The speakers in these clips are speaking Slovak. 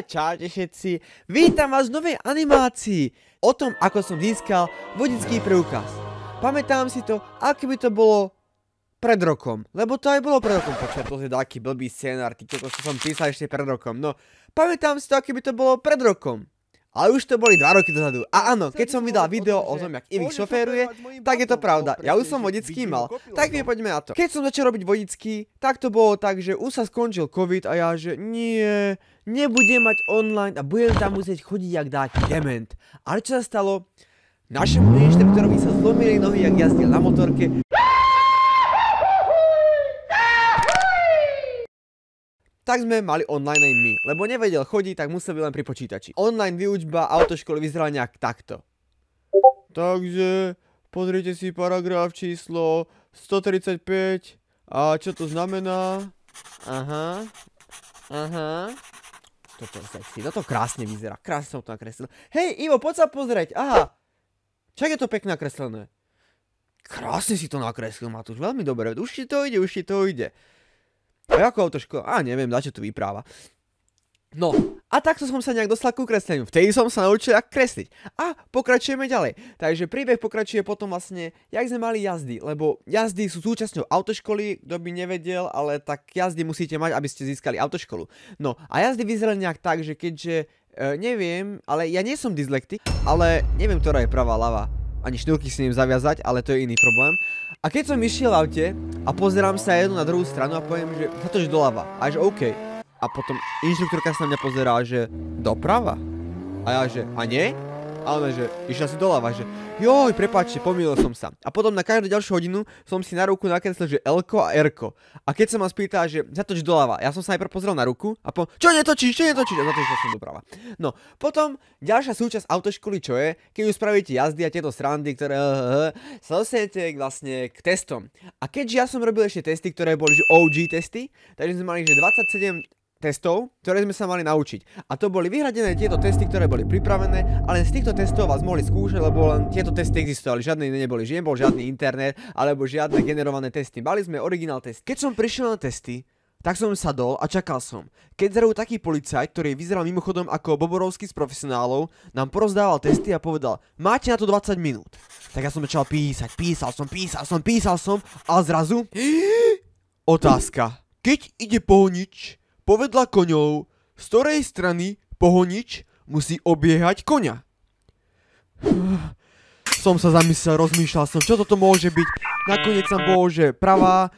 Čaute všetci, vítam vás v novej animácii o tom, ako som získal vodický preukaz. Pamätám si to, ako by to bolo pred rokom, lebo to aj bolo pred rokom, počkaj, to je taký blbý scénár, ty čo som písal ešte pred rokom, no, pamätám si to, ako by to bolo pred rokom. Ale už to boli 2 roky dozadu. A áno, keď som vydal video o tom, jak Ivik šoféruje, tak je to pravda. Ja už som vodický mal. Tak mi poďme na to. Keď som začal robiť vodický, tak to bolo tak, že už sa skončil COVID a ja, že nie, nebudem mať online a budem tam musieť chodiť jak dáky dement. Ale čo sa stalo? Našemu inštruktorovi sa zlomili nohy, jak jazdil na motorke. Tak sme mali online aj my, lebo nevedel chodiť, tak musel byť len pri počítači. Online výučba autoškoly vyzerala nejak takto. Takže, pozrite si paragraf číslo 135 a čo to znamená? Aha. Toto je sexy, toto krásne vyzerá, krásne som to nakreslil. Hej Ivo, poď sa pozrieť, aha. Čak je to pekne nakreslené. Krásne si to nakreslil, Matúš, veľmi dobre, už ti to ide. A ako autoškola? Neviem, na čo tu vypráva. No, a takto som sa nejak dostal ku kresleniu. Vtedy som sa naučil, jak kresliť. A pokračujeme ďalej. Takže príbeh pokračuje potom vlastne, jak sme mali jazdy. Lebo jazdy sú súčasťou autoškoly, kto by nevedel, ale tak jazdy musíte mať, aby ste získali autoškolu. No, a jazdy vyzerali nejak tak, že keďže, neviem, ale ja nie som dyslektik, ale neviem, ktorá je pravá, ľavá. Ani šnúrky si neviem zaviazať, ale to je iný problém. A keď som išiel v aute a pozerám sa jednu na druhú stranu a poviem, že zatoč doľava. A že OK. A potom inštruktorka sa na mňa pozerá, že doprava. A ja, že a nie? A ona, že išla si doľava, že joj, prepáčte, pomýlil som sa. A potom na každú ďalšiu hodinu som si na ruku nakreslil, že L-ko a R-ko. A keď sa ma spýta, že zatoč doľava, ja som sa najprv pozrel na ruku a potom, čo netočíš? A zatočil som doprava. No, potom ďalšia súčasť autoškoly, čo je, keď už spravíte jazdy a tieto srandy, ktoré sa dostanete vlastne k testom. A keďže ja som robil ešte testy, ktoré boli že OG testy, takže sme mali že 27 testov, ktoré sme sa mali naučiť. A to boli vyhradené tieto testy, ktoré boli pripravené, ale z týchto testov vás mohli skúšať, lebo len tieto testy existovali, žiadne iné neboli, že nebol žiadny internet, alebo žiadne generované testy. Mali sme originál test. Keď som prišiel na testy, tak som sadol a čakal som. Keď zrazu taký policajt, ktorý vyzeral mimochodom ako Boborovský z Profesionálov, nám porozdával testy a povedal, máte na to 20 minút. Tak ja som začal písal som a zrazu otázka. Keď ide pohonič povedla koňou, z ktorej strany pohonič musí obiehať koňa. Som sa zamyslel, rozmýšľal som, čo toto môže byť. Nakoniec tam bolo, že pravá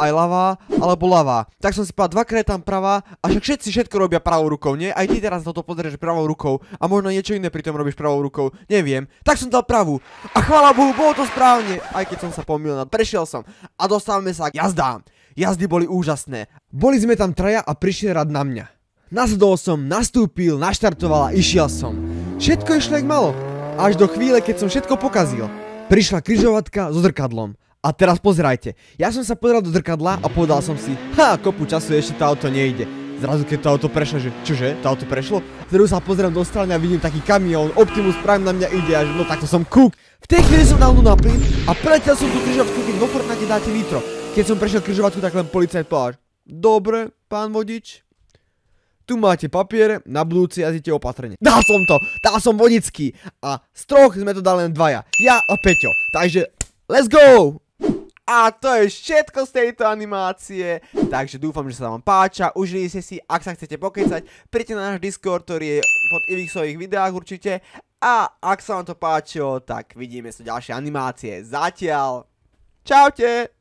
aj ľavá, alebo ľavá. Tak som si povedal, dvakrát tam pravá, a však všetci všetko robia pravou rukou, nie? Aj ty teraz toto pozrieš pravou rukou a možno niečo iné pri tom robíš pravou rukou, neviem. Tak som dal pravú a chvála Bohu, bolo to správne, aj keď som sa pomýlil, prešiel som a dostávame sa k jazdám. Jazdy boli úžasné. Boli sme tam traja a prišiel rad na mňa. Nasadol som, nastúpil, naštartoval a išiel som. Všetko išlo jak malo. Až do chvíle, keď som všetko pokazil. Prišla križovatka so zrkadlom. A teraz pozerajte. Ja som sa pozeral do zrkadla a povedal som si, kopu času ešte to auto nejde. Zrazu keď to auto prešlo, že čože, to auto prešlo? Zrazu sa pozerám do strany a vidím taký kamión, Optimus Prime na mňa ide a že no takto som kúk. V tej chvíli som dal na plyn a preletel som tú križovatku, keď vo Fortnite dáte nitro. Keď som prešiel križovatku, tak len policajt povedal, dobre, pán vodič, tu máte papiere, na budúci jazdíte opatrne. Dal som vodický a z troch sme to dali len dvaja, ja a Peťo, takže let's go! A to je všetko z tejto animácie, takže dúfam, že sa vám páča, užili ste si, ak sa chcete pokecať, príďte na náš Discord, ktorý je pod Iviksových videách určite, a ak sa vám to páčilo, tak vidíme sa ďalšie animácie, zatiaľ, čaute!